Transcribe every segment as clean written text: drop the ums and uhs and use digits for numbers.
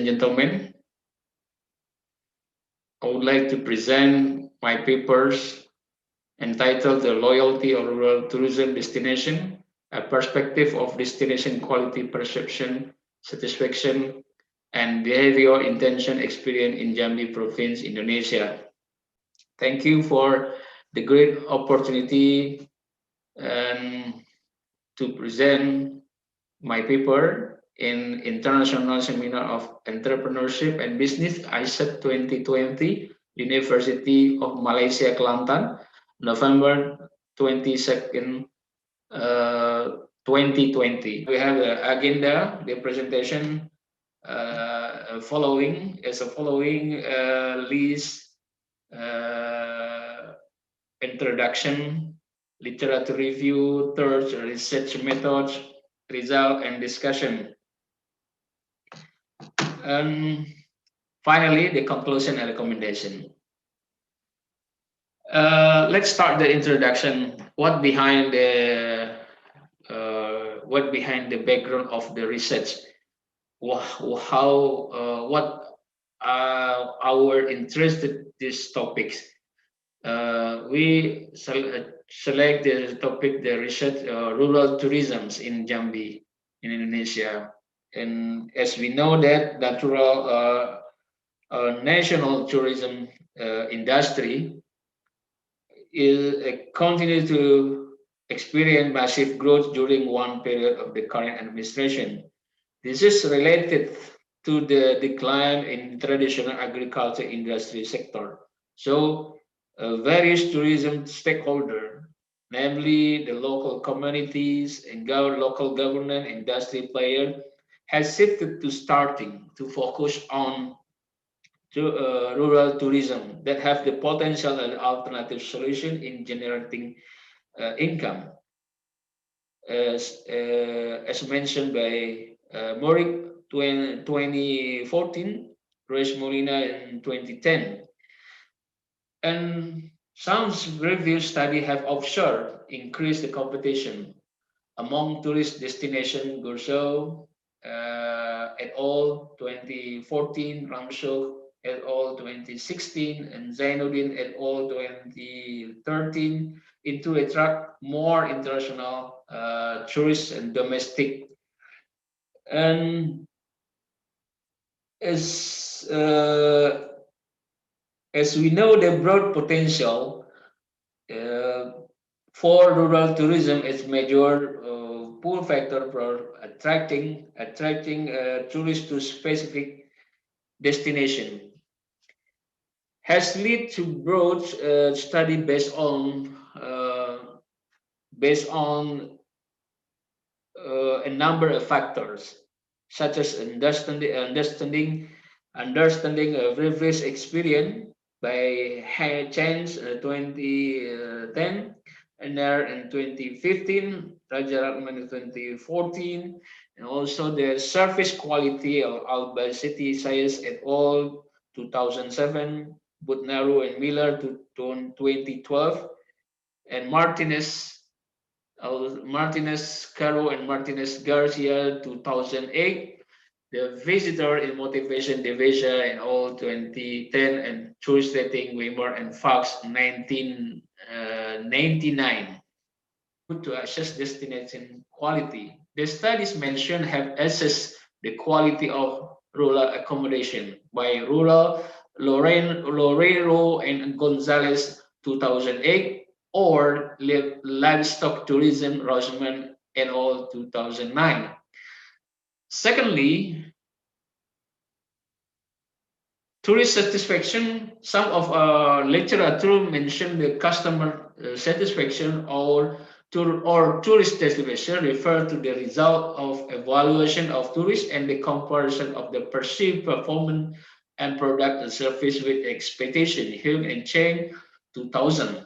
gentlemen, I would like to present my papers entitled The Loyalty of Rural Tourism Destination, a Perspective of Destination Quality Perception, Satisfaction, and Behavior Intention Experience in Jambi Province, Indonesia. Thank you for the great opportunity to present my paper in International Seminar of Entrepreneurship and Business ISET 2020, University of Malaysia, Kelantan, November 22nd, 2020. We have the agenda, the presentation following list, introduction, literature review, third, research methods, result, and discussion. And finally, the conclusion and recommendation. Let's start the introduction. What behind the background of the research? What our interest in these topics? We select the topic, the research, rural tourism in Jambi, in Indonesia. And as we know that natural national tourism industry is continue to experience massive growth during one period of the current administration. This is related to the decline in traditional agriculture industry sector. So various tourism stakeholders, namely the local communities and local government industry players, has shifted to starting to focus on rural tourism that have the potential and alternative solution in generating income. As mentioned by Morik 2014, Reyes Molina in 2010. And some review studies have observed increased the competition among tourist destinations. Gurso et al. 2014, Ramshow et al. 2016, and Zainuddin et al. 2013 into attract more international tourists and domestic. And as we know, the broad potential for rural tourism is major pull factor for attracting tourists to specific destination. Has led to broad study based on a number of factors, such as understanding previous experience by Chance 2010, and there in 2015, Rajaratnam in 2014, and also the service quality of Albacete Sayes et al. 2007, Butnaru and Miller to 2012, and Martinez, Caro and Martinez Garcia 2008. The visitor in motivation division in all 2010, and tourist rating Weimer and Fox 1999. To assess destination quality, the studies mentioned have assessed the quality of rural accommodation by Lorero and Gonzalez 2008, or livestock tourism Rosman et al. 2009. Secondly, tourist satisfaction. Some of literature mention the customer satisfaction or tourist satisfaction refer to the result of evaluation of tourists and the comparison of the perceived performance and product and service with expectation. Hume and Cheng 2000.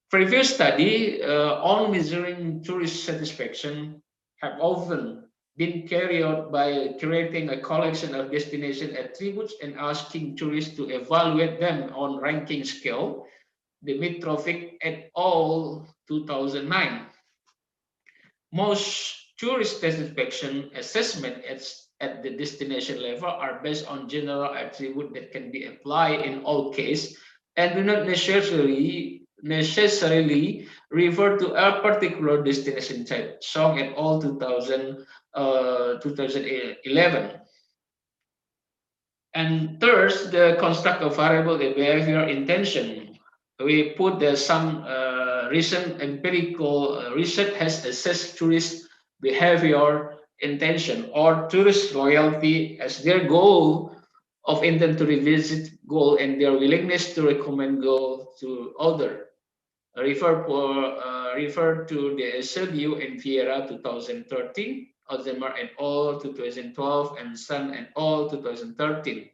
Previous study on measuring tourist satisfaction have often been carried out by creating a collection of destination attributes and asking tourists to evaluate them on ranking scale. Dimitrovic et al. 2009. Most tourist satisfaction assessment at the destination level are based on general attribute that can be applied in all cases and do not necessarily refer to a particular destination type. Song et al. 2011. And third, the construct of variable the behavior intention. We put some recent empirical research has assessed tourist behavior intention or tourist loyalty as their goal of intent to revisit goal and their willingness to recommend goal to other. Refer to the Sergio and Vieira 2013, Alzheimer and all 2012, and Sun and all 2013.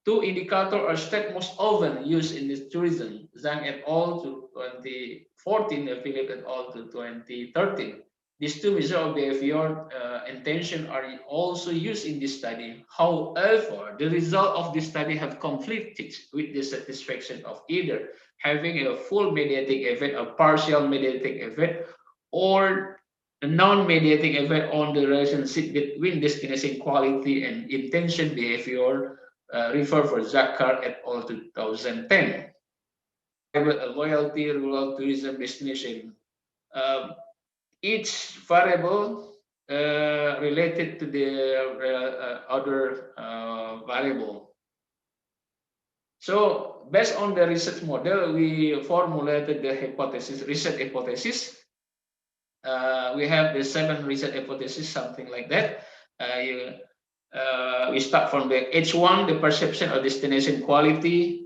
Two indicators are state most often used in this tourism, Zhang et al. To 2014, Philip et al. To 2013. These two measures of behavior intention are also used in this study. However, the result of this study have conflicted with the satisfaction of either having a full mediating effect, a partial mediating effect, or a non-mediating effect on the relationship between destination quality and intention behavior. Refer for Zakar et al. 2010. Loyalty, rural tourism destination. Each variable related to the other variable. So based on the research model, we formulated the hypothesis, research hypothesis. We have the 7 research hypotheses, something like that. We start from the H1, the perception of destination quality.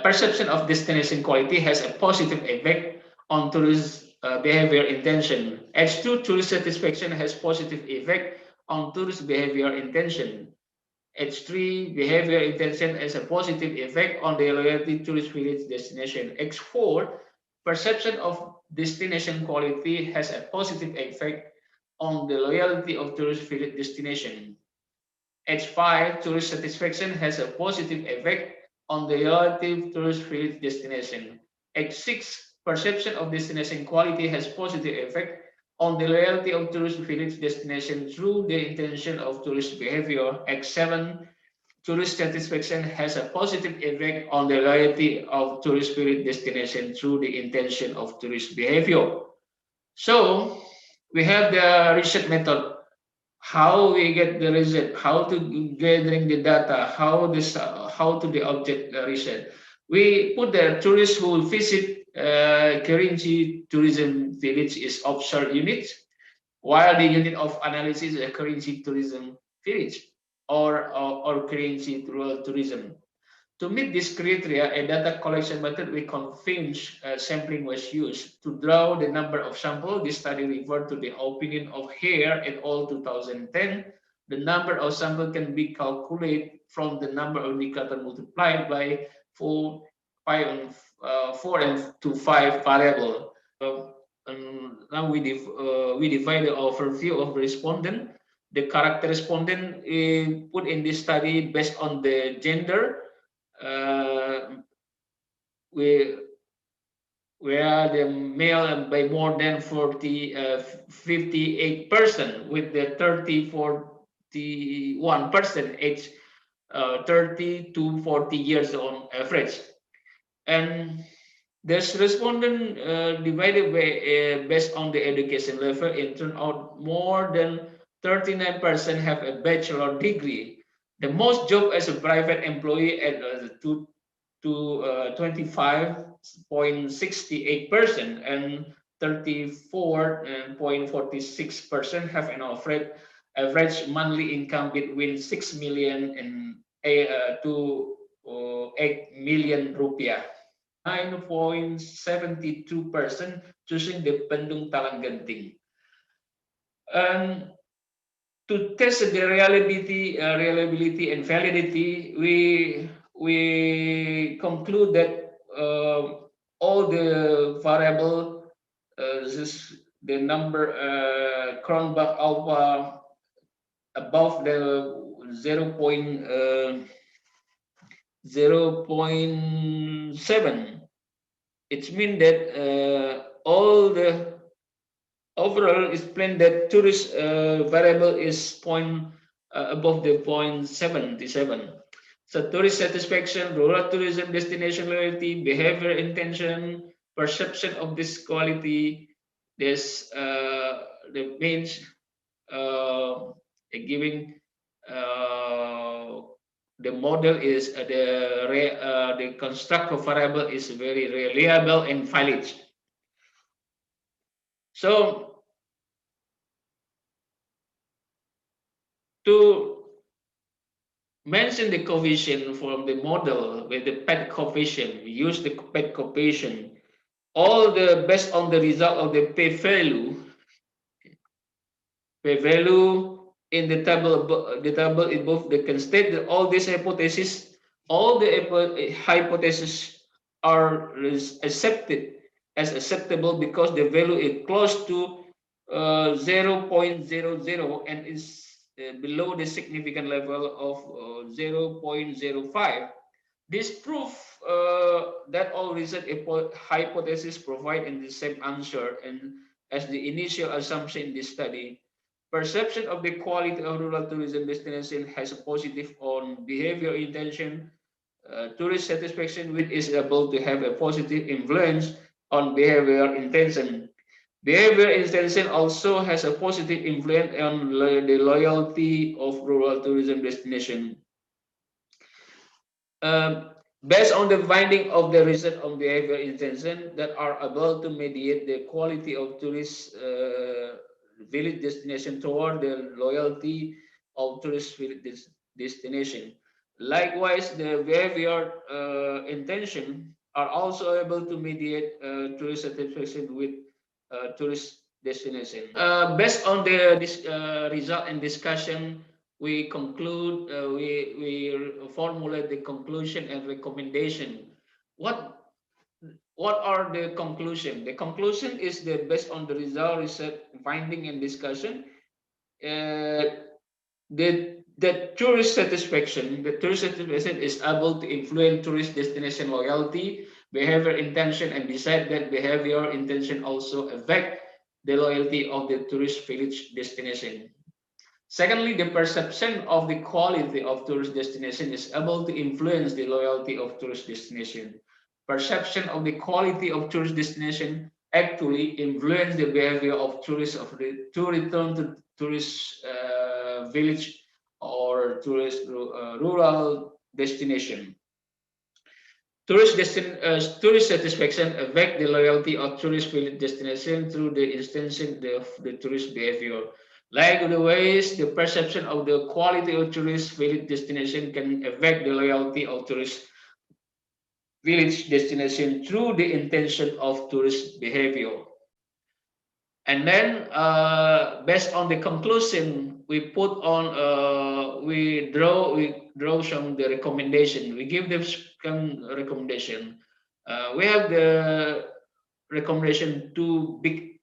Perception of destination quality has a positive effect on tourist behavior intention. H2, tourist satisfaction has positive effect on tourist behavior intention. H3, behavior intention has a positive effect on the loyalty tourist village destination. H4, perception of destination quality has a positive effect on the loyalty of tourist village destination. H5, tourist satisfaction has a positive effect on the loyalty tourist village destination. H6, perception of destination quality has positive effect on the loyalty of tourist village destination through the intention of tourist behavior. X7, tourist satisfaction has a positive effect on the loyalty of tourist village destination through the intention of tourist behavior. So we have the research method. How we get the result, how to gathering the data, how to the object research. We put the tourists who visit Kerinci tourism village is observed unit, while the unit of analysis is a Kerinci tourism village or Kerinci rural tourism. To meet this criteria, a data collection method with confirmed sampling was used. To draw the number of samples, this study referred to the opinion of Hare et al. 2010. The number of samples can be calculated from the number of indicators multiplied by 4 and 5 variable. Now we divide the overview of the respondent. The character respondent put in this study based on the gender. We are the male by more than 58% with the 41% age 30 to 40 years on average. And this respondent divided by, based on the education level, it turned out more than 39% have a bachelor degree. The most job as a private employee at 25.68% and 34.46% have an average monthly income between 6 million and to 8 million rupiah. 9.72% choosing the Bandung Talang Genting. And to test the reliability and validity, we conclude that all the variable, the number Cronbach alpha above the 0.7, it means that all the Overall, it's plain that tourist variable is above the 0.77. So tourist satisfaction, rural tourism destination loyalty, behavior intention, perception of this quality, this the means giving uh, the model is the construct of variable is very reliable and valid. So to mention the coefficient from the model with the PET coefficient, we use the PET coefficient, all the based on the result of the p-value in the table above, they can state that all these hypotheses, all the hypotheses are accepted as acceptable because the value is close to 0.00 and is below the significant level of 0.05. This proof that all recent hypotheses provide in the same answer and as the initial assumption in this study. Perception of the quality of rural tourism destination has a positive on behavior intention. Tourist satisfaction, which is able to have a positive influence on behavior intention. Behavior intention also has a positive influence on the loyalty of rural tourism destination. Um, Based on the finding of the result on behavior intention that are able to mediate the quality of tourist village destination toward the loyalty of tourist village destination. Likewise, the behavior intention are also able to mediate tourist satisfaction with tourist destination. Based on the this result and discussion, we conclude, we formulate the conclusion and recommendation. What what are the conclusion? The conclusion is that based on the result, research, finding, and discussion, the tourist satisfaction is able to influence tourist destination loyalty, behavior intention, and beside that, behavior intention also affect the loyalty of the tourist village destination. Secondly, the perception of the quality of tourist destination is able to influence the loyalty of tourist destination. Perception of the quality of tourist destination actually influence the behavior of tourists to return to tourist village or tourist rural destination. Tourist satisfaction affect the loyalty of tourist village destination through the extension of the tourist behavior. Like the ways the perception of the quality of tourist village destination can affect the loyalty of tourist village destination through the intention of tourist behavior. And then, based on the conclusion, we draw some the recommendation. We give them some recommendation. We have the recommendation two big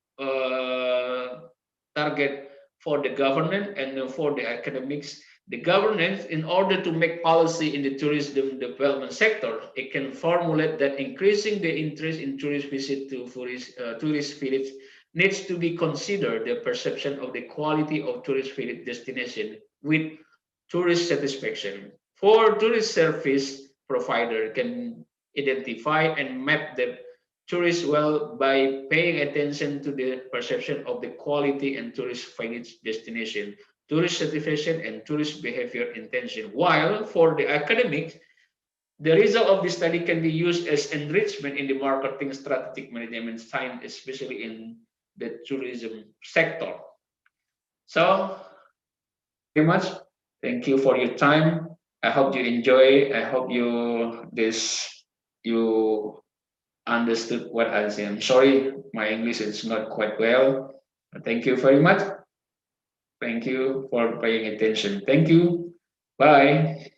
target for the government and for the academics. The government, in order to make policy in the tourism development sector, it can formulate that increasing the interest in tourist visit to tourist village needs to be considered the perception of the quality of tourist village destination with tourist satisfaction. For tourist service provider can identify and map the tourists well by paying attention to the perception of the quality and tourist village destination, tourist satisfaction, and tourist behavior intention. While for the academic, the result of this study can be used as enrichment in the marketing strategic management science, especially in the tourism sector. So, very much. Thank you for your time. I hope you enjoy. I hope you understood what I said. I'm sorry, my English is not quite well. Thank you very much. Thank you for paying attention. Thank you. Bye.